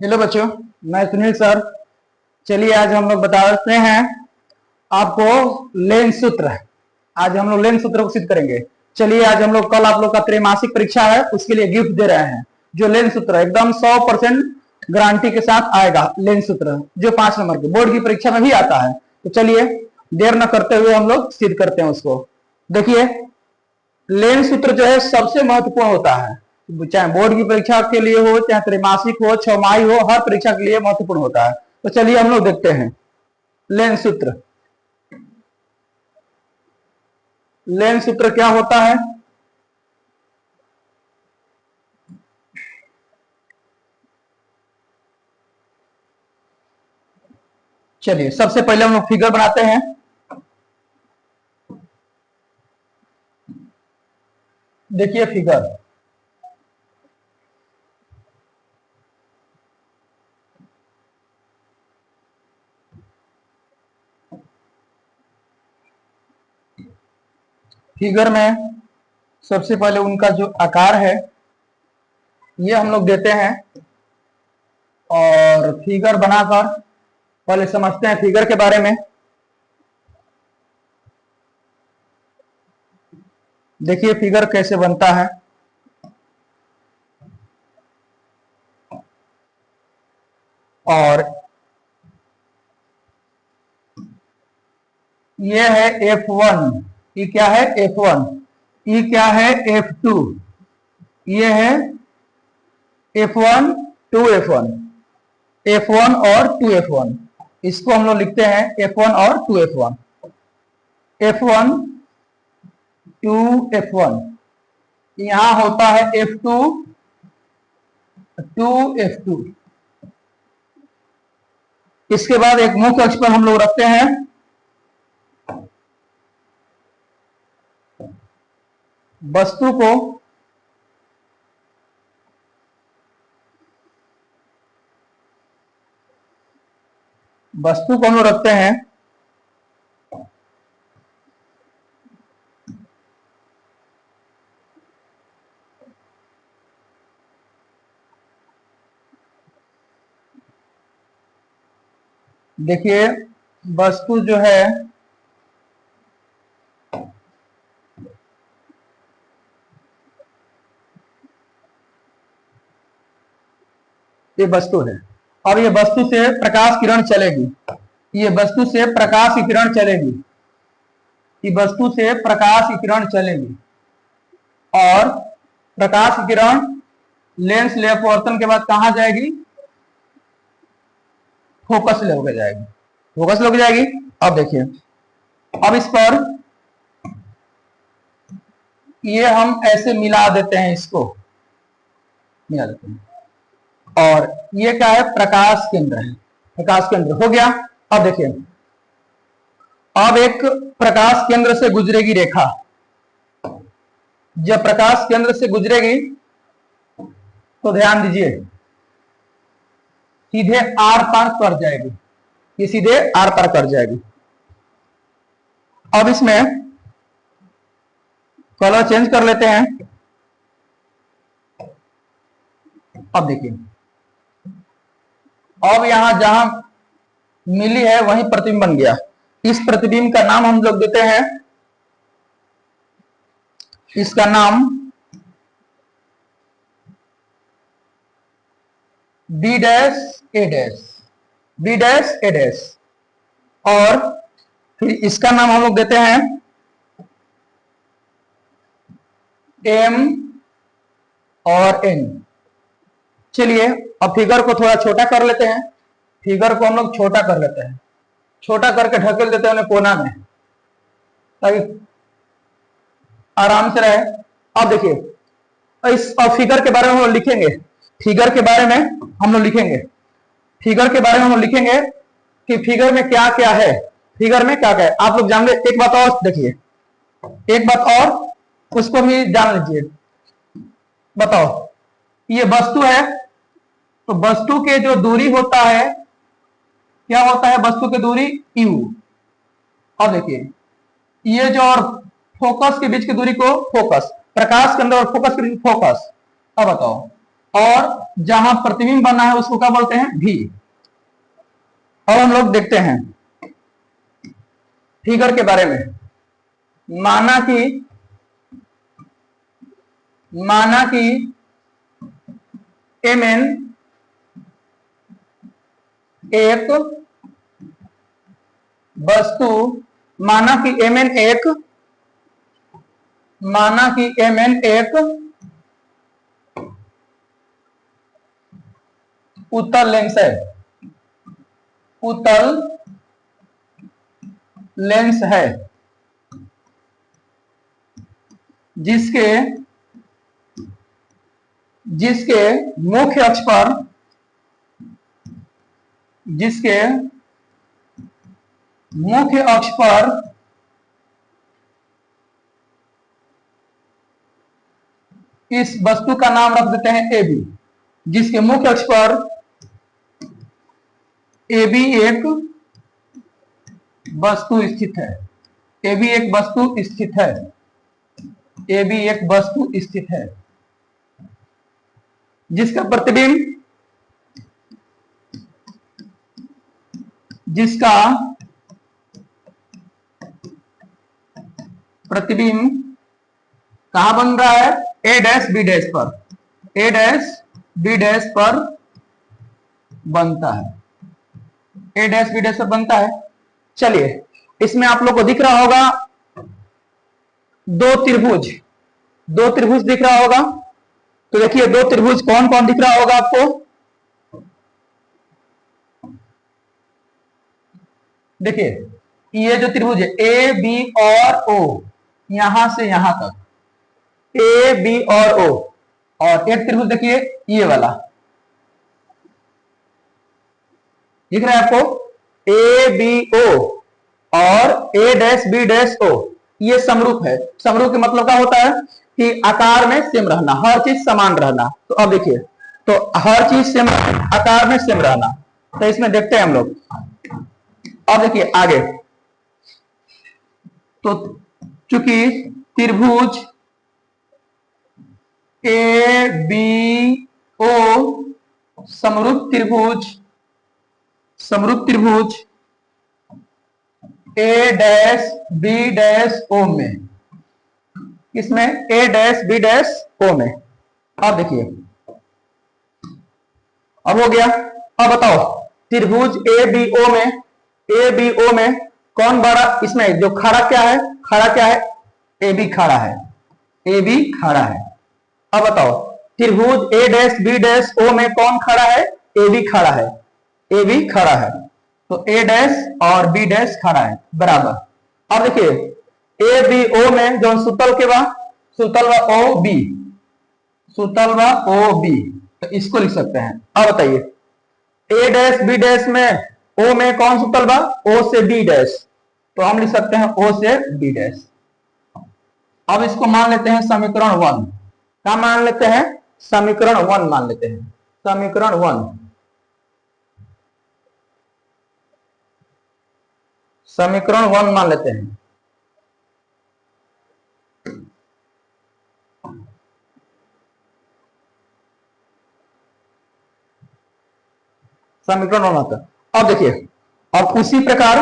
Hello बच्चों, मैं Sunil sir. चलिए आज हम लोग बताते हैं आपको लेंस सूत्र। आज हम लोग लेंस सूत्र को सिद्ध करेंगे। चलिए आज हम लोग कल आप लोग का त्रैमासिक परीक्षा है, उसके लिए गिफ्ट दे रहे हैं। जो लेंस सूत्र एकदम 100% गारंटी के साथ आएगा। लेंस सूत्र जो 5 नंबर के बोर्ड की परीक्षा में भी आता है। तो चलिए देर न करते हुए हम लोग सिद्ध करते हैं उसको। देखिए, लेंस सूत्र जो है सबसे महत्वपूर्ण होता है, चाहे बोर्ड की परीक्षा के लिए हो, चाहे त्रैमासिक हो, छमाही हो, हर परीक्षा के लिए महत्वपूर्ण होता है। तो चलिए हम लोग देखते हैं लेंस सूत्र। लेंस सूत्र क्या होता है? चलिए सबसे पहले हम लोग फिगर बनाते हैं। देखिए फिगर, फिगर में सबसे पहले उनका जो आकार है ये हम लोग देते हैं, और फिगर बनाकर पहले समझते हैं फिगर के बारे में। देखिए फिगर कैसे बनता है। और ये है F1, ये क्या है F1, ये क्या है F2, ये है F1 2F1, F1 और 2F1। इसको हम लोग लिखते हैं F1 और 2F1, F1 2F1। यहां होता है F2 2F2। इसके बाद एक मुख्य अक्ष पर हम लोग रखते हैं वस्तु को। वस्तु को हम लोग रखते हैं देखिए वस्तु जो है ये वस्तु है, और ये वस्तु से प्रकाश किरण चलेगी। ये वस्तु से प्रकाश की किरण चलेगी, ये वस्तु से प्रकाश की किरण चलेगी, और प्रकाश की किरण लेंस ले अपवर्तन के बाद कहां जाएगी? फोकस ले होकर जाएगी, फोकस ले होकर जाएगी। अब देखिए, अब इस पर ये हम ऐसे मिला देते हैं, इसको मिला देते हैं, और ये क्या है? प्रकाश केंद्र है। प्रकाश केंद्र हो गया। अब देखिए, अब एक प्रकाश केंद्र से गुजरेगी रेखा। जब प्रकाश केंद्र से गुजरेगी तो ध्यान दीजिए सीधे आर पार कर जाएगी, ये सीधे आर पार कर जाएगी। अब इसमें कलर चेंज कर लेते हैं। अब देखिए, अब यहां जहां मिली है वहीं प्रतिबिंब बन गया। इस प्रतिबिंब का नाम हम लोग देते हैं, इसका नाम B dash A dash, B dash A dash. और फिर इसका नाम हम लोग देते हैं एम और एन। चलिए अब फिगर को थोड़ा छोटा कर लेते हैं। फिगर को हम लोग छोटा कर लेते हैं, छोटा करके ढकेल देते हैं उन्हें कोना में, ताकि आराम से रहे। अब देखिए इस फिगर के बारे में हम लोग लिखेंगे, फिगर के बारे में हम लोग लिखेंगे, फिगर के बारे में हम लोग लिखेंगे कि फिगर में क्या क्या है, फिगर में क्या क्या है। आप लोग जान ले। एक बात और देखिए, एक बात और उसको भी जान लीजिए। बताओ, ये वस्तु है, तो वस्तु के जो दूरी होता है क्या होता है? वस्तु की दूरी u। अब देखिए, ये जो और फोकस के बीच की दूरी को फोकस, प्रकाश के अंदर और फोकस के बीच फोकस। अब बताओ, और जहां प्रतिबिंब बना है उसको क्या बोलते हैं, भी। और हम लोग देखते हैं फिगर के बारे में। माना कि Mn एक वस्तु, माना कि Mn एक उत्तल लेंस है, उत्तल लेंस है, जिसके मुख्य अक्ष पर, इस वस्तु का नाम रख देते हैं AB, जिसके मुख्य अक्ष पर AB एक वस्तु स्थित है, AB एक वस्तु स्थित है, AB एक वस्तु स्थित है, जिसका प्रतिबिंब कहां बन रहा है, A डैश B डैश पर, A डैश B डैश पर बनता है, A डैश B डैश पर बनता है। चलिए, इसमें आप लोग को दिख रहा होगा दो त्रिभुज दिख रहा होगा। तो देखिए दो त्रिभुज कौन कौन दिख रहा होगा आपको। देखिए ये जो त्रिभुज है ए बी और ओ, यहां से यहां तक ए बी और ओ, और एक त्रिभुज देखिए ये वाला दिख रहा है आपको, ए बी ओ और ए डैश बी डैश ओ, ये समरूप है। समरूप के मतलब क्या होता है कि आकार में सेम रहना, हर चीज समान रहना। तो अब देखिए, तो हर चीज सेम, आकार में सेम रहना, तो इसमें देखते हैं हम लोग। अब देखिए आगे, तो चूंकि त्रिभुज ए बी ओ समरूप त्रिभुज ए डैश बी डैश ओ में, इसमें ए डैश बी डैश ओ में। अब देखिए, अब हो गया। अब बताओ त्रिभुज ए बी ओ में कौन बड़ा, इसमें जो खड़ा क्या है, ए बी खड़ा है, अब बताओ त्रिभुज ए डैश बी डैश ओ में कौन खड़ा है, ए बी खड़ा है, तो ए डैश और बी डैश खड़ा है बराबर। अब देखिए ए बी ओ में जो सुतल व ओ बी, तो इसको लिख सकते हैं। अब बताइए ए डैश बी डैश में ओ में कौन सुतल बा, ओ से बी डैश, तो हम लिख सकते हैं ओ से बी डैश। अब इसको मान लेते हैं समीकरण 1, क्या मान लेते हैं, समीकरण 1 मान लेते हैं, समीकरण 1 मान लेते हैं। समीकरण 1 आता। अब देखिए, अब उसी प्रकार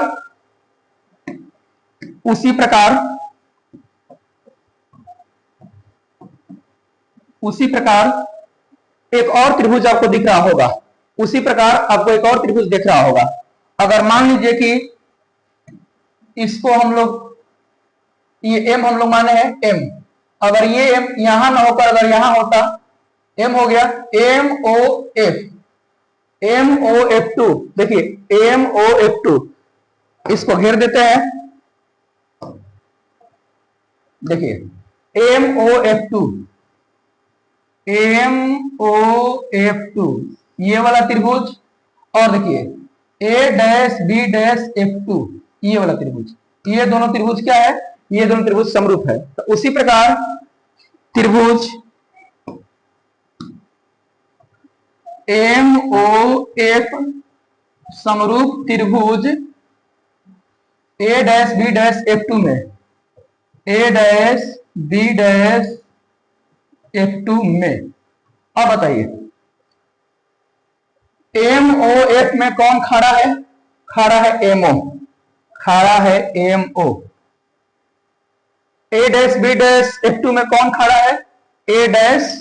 एक और त्रिभुज आपको दिख रहा होगा, अगर मान लीजिए कि इसको हम लोग, ये एम हम लोग माने हैं एम, अगर ये एम यहां ना होकर अगर यहां होता, एम हो गया MOF2, देखिए MOF2, इसको घेर देते हैं, देखिए MOF2 ये वाला त्रिभुज, और देखिए A dash B dash F2 ये वाला त्रिभुज, ये दोनों त्रिभुज क्या है, ये दोनों त्रिभुज समरूप है। तो उसी प्रकार त्रिभुज MOF समरूप त्रिभुज A dash B dash F2 में, A dash B dash F2 में, अब बताइए एम ओ एफ में कौन खड़ा है? खड़ा है एमओ, खड़ा है MO. A dash B dash F two में कौन खड़ा है? A dash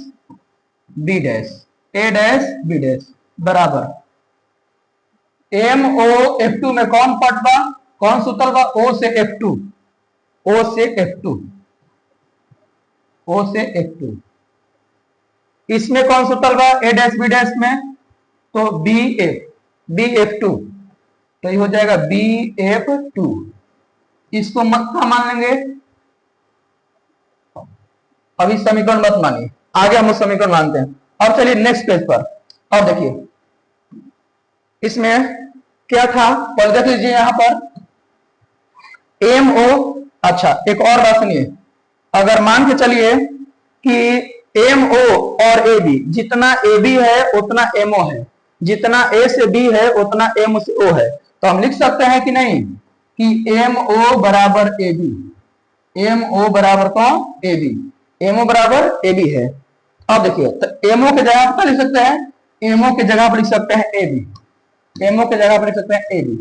B dash, A dash B dash बराबर एम ओ एफ टू में कौन पट बा, कौन सुतल बा? ओ से एफ टू, ओ से एफ टू, ओ से एफ टू। इसमें कौन सुतल बा? ए डैश बी डैश में, तो B F, B F two, तो ये हो जाएगा बी एफ टू। इसको मत का मान लेंगे, अभी समीकरण मत मानिए, आगे हम उस समीकरण मानते हैं। अब चलिए नेक्स्ट पेज पर। अब देखिए इसमें क्या था, पहले देख लीजिए यहां पर एम ओ। अच्छा एक और बात सुनिए, अगर मान के चलिए कि एम ओ और ए बी, जितना ए बी है उतना एम ओ है, जितना ए से बी है उतना एम से ओ है, तो हम लिख सकते हैं कि नहीं कि एम ओ बराबर ए बी, एम ओ बराबर कौन? ए बी, एम ओ बराबर ए बी है। अब देखिए तो एम ओ के जगह पर लिख सकते हैं, एम ओ के जगह पर लिख सकते हैं ए बी, एमओ के जगह पर लिख सकते हैं ए बी।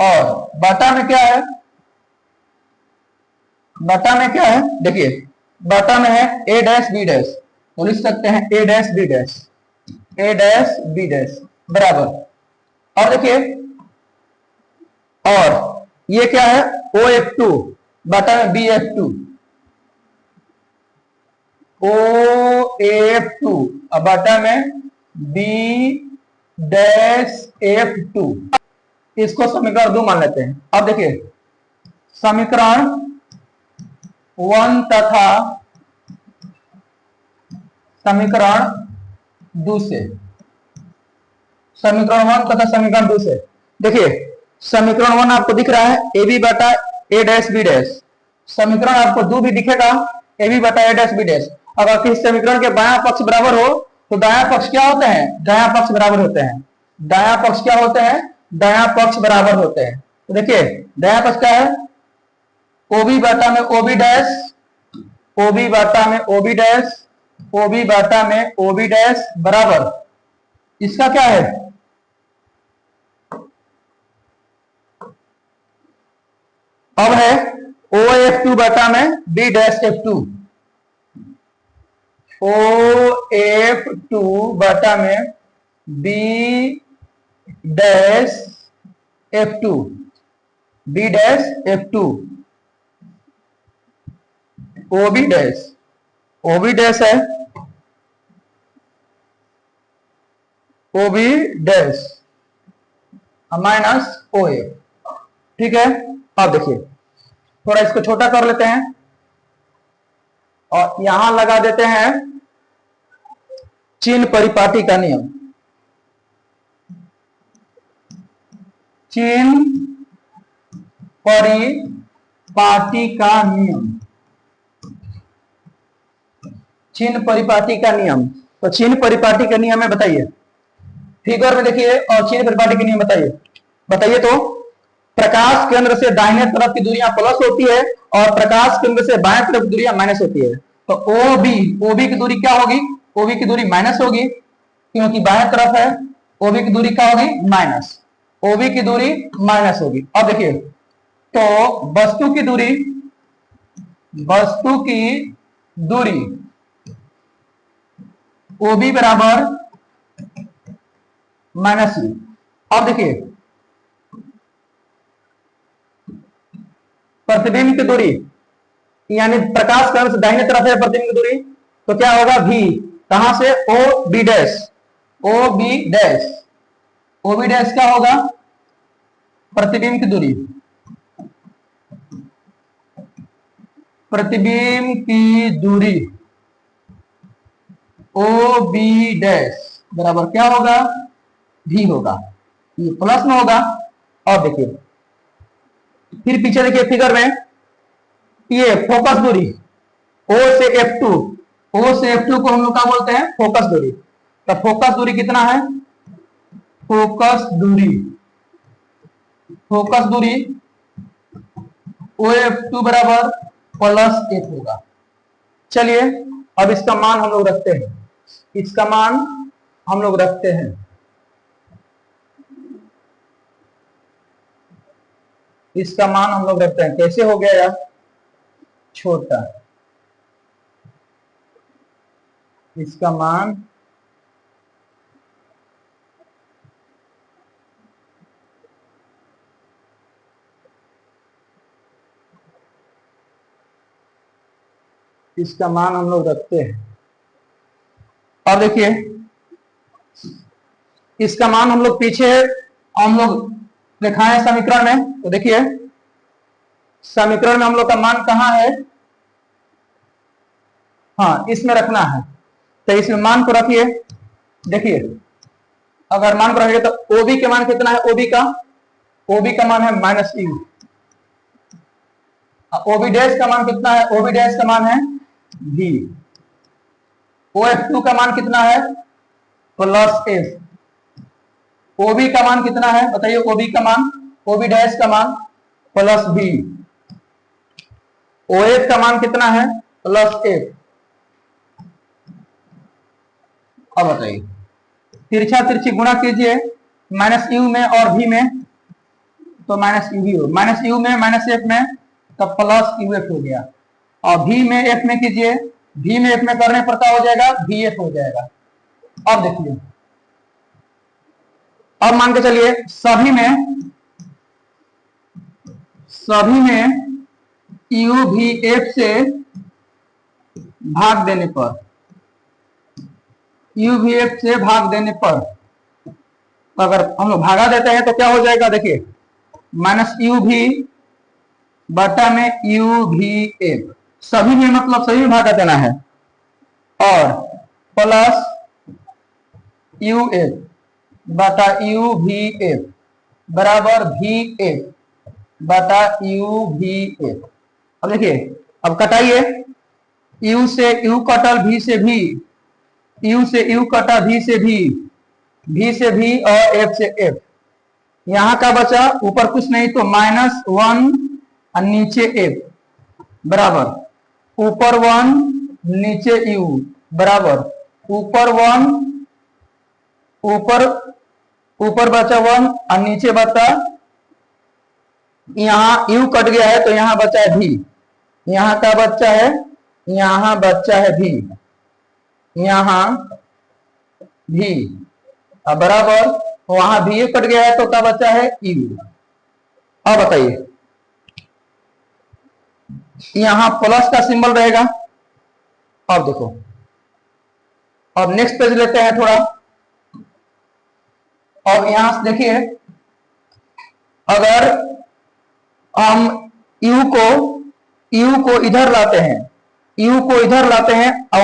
और बाटा में क्या है? बाटा में क्या है? देखिए बाटा में है ए डैश बी डैश, तो लिख सकते हैं ए dash B dash, A dash B dash बराबर। और देखिए और ये क्या है? ओ एफ टू, बाटा में B F two, O F two, अब बाटा में बी डैश एफ टू। इसको समीकरण 2 मान लेते हैं। अब देखिए समीकरण 1 तथा समीकरण 2 से, समीकरण 1 तथा समीकरण 2 से देखिए समीकरण 1 आपको दिख रहा है ए बी बटा ए डैश बी डैश, समीकरण आपको 2 भी दिखेगा ए बी बटा ए डैश बी डैश। अगर किसी समीकरण के बायां पक्ष बराबर हो तो दायां पक्ष क्या होते हैं? दायां पक्ष बराबर होते हैं। दायां पक्ष क्या होते हैं? दायां पक्ष बराबर होते हैं। तो देखिए दायां पक्ष क्या है? ओबी बाटा में ओबी डैश, ओबी बाटा में ओबी डैश, ओबी बाटा में ओबी डैश बराबर इसका क्या है? अब है ओ एफ टू बाटा में B dash F two, O F two बाटा में B dash F two, B dash F two, OB dash, OB dash है, OB dash minus O F. ठीक है, अब देखिए थोड़ा इसको छोटा कर लेते हैं और यहां लगा देते हैं चिन्ह परिपाटी का नियम। चिन्ह परिपाटी का नियम, चिन्ह परिपाटी का नियम। तो चिन्ह परिपाटी का नियम है, बताइए फिगर में देखिए, और चिन्ह परिपाटी का नियम बताइए। बताइए तो प्रकाश केंद्र से दाहिने तरफ की दूरियां प्लस होती है और प्रकाश केंद्र से बाएं तरफ की दूरियां माइनस होती है। तो ओबी, ओबी की दूरी क्या होगी? ओबी की दूरी माइनस होगी क्योंकि बाएं तरफ है। ओबी की दूरी क्या होगी? माइनस, ओबी की दूरी माइनस होगी। अब देखिए तो वस्तु की दूरी, वस्तु की दूरी ओबी बराबर माइनस यू। अब देखिए प्रतिबिंब की दूरी यानी प्रकाश केंद्र से दाहिने तरफ है प्रतिबिंब की दूरी, तो क्या होगा? भी कहां से? O B dash, O B dash, O B dash क्या होगा? प्रतिबिंब की दूरी, प्रतिबिंब की दूरी ओ बी डैश बराबर क्या होगा? भी होगा, ये प्लस में होगा। और देखिए फिर पीछे देखिए फिगर में ये फोकस दूरी ओ से F2, ओ से F2 को हम लोग क्या बोलते हैं? फोकस दूरी। तो फोकस दूरी कितना है? फोकस दूरी, फोकस दूरी OF2 बराबर प्लस 1 होगा। चलिए अब इसका मान हम लोग रखते हैं, इसका मान हम लोग रखते हैं। इसका मान हम लोग रखते हैं, कैसे हो गया यार, छोटा, इसका मान हम लोग रखते हैं। और देखिए इसका मान हम लोग पीछे हम लोग दिखाए समीकरण में, तो देखिए समीकरण में हम लोग का मान कहाँ है, हाँ इसमें रखना है, तो इसमें मान को रखिए। देखिए अगर मान को रखेंगे तो ओबी के मान कितना है, ओबी का मान है -u, ओबी डैश का मान कितना है, ओबी डैश का मान है v, OF2 का मान कितना है +f, ओबी का मान कितना है बताइए, ओबी का मान, ओबी डैश का मान +v, OF का मान कितना है +f। अब बताइए तिरछा तिरछी गुणा कीजिए -u में और v में, तो -u में -f में तब +uf हो गया, और v में f में कीजिए, v में f में करने पर क्या हो जाएगा, vf हो जाएगा। अब देखिए अब मान के चलिए सभी में u भी f से भाग देने पर, u भी f से भाग देने पर, तो अगर हम लोग भागा देते हैं तो क्या हो जाएगा, देखिए -u भी बटा में u भी f, सभी में मतलब सभी में भागा देना है, और प्लस uf बटा u भी f बराबर vf बटा u भी f। अब देखिए अब कटाइए, u से u कटल, v से v, u से u कटा, v से v और f से f, यहां का बचा ऊपर कुछ नहीं तो -1 और नीचे f बराबर ऊपर 1 नीचे u बराबर ऊपर 1 ऊपर बचा 1 और नीचे बचा, यहाँ u कट गया है तो यहाँ बचा है v, यहाँ का बच्चा है, यहाँ बच्चा है v, यहाँ v बराबर वहां भी कट गया है तो क्या बचा है u। अब बताइए यहां प्लस का सिंबल रहेगा। अब देखो अब नेक्स्ट पेज लेते हैं थोड़ा, और यहां से देखिए अगर हम u को इधर लाते हैं, और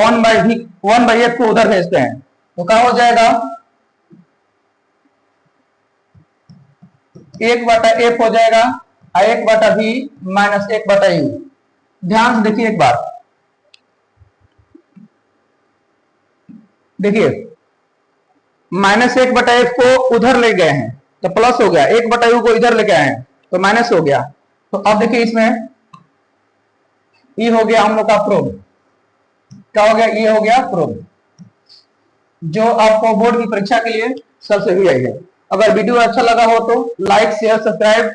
1/f को उधर भेजते हैं तो क्या हो जाएगा, 1/f हो जाएगा, 1/v माइनस 1/u। ध्यान से देखिए एक बार, देखिए -1/f को उधर ले गए हैं तो प्लस हो गया, 1/u को इधर लेके आए हैं तो माइनस हो गया। तो अब देखिए इसमें ये हो गया हम लोग का प्रूफ, क्या हो गया, ये हो गया प्रूफ, जो आपको बोर्ड की परीक्षा के लिए सबसे भी आई है। अगर वीडियो अच्छा लगा हो तो लाइक शेयर सब्सक्राइब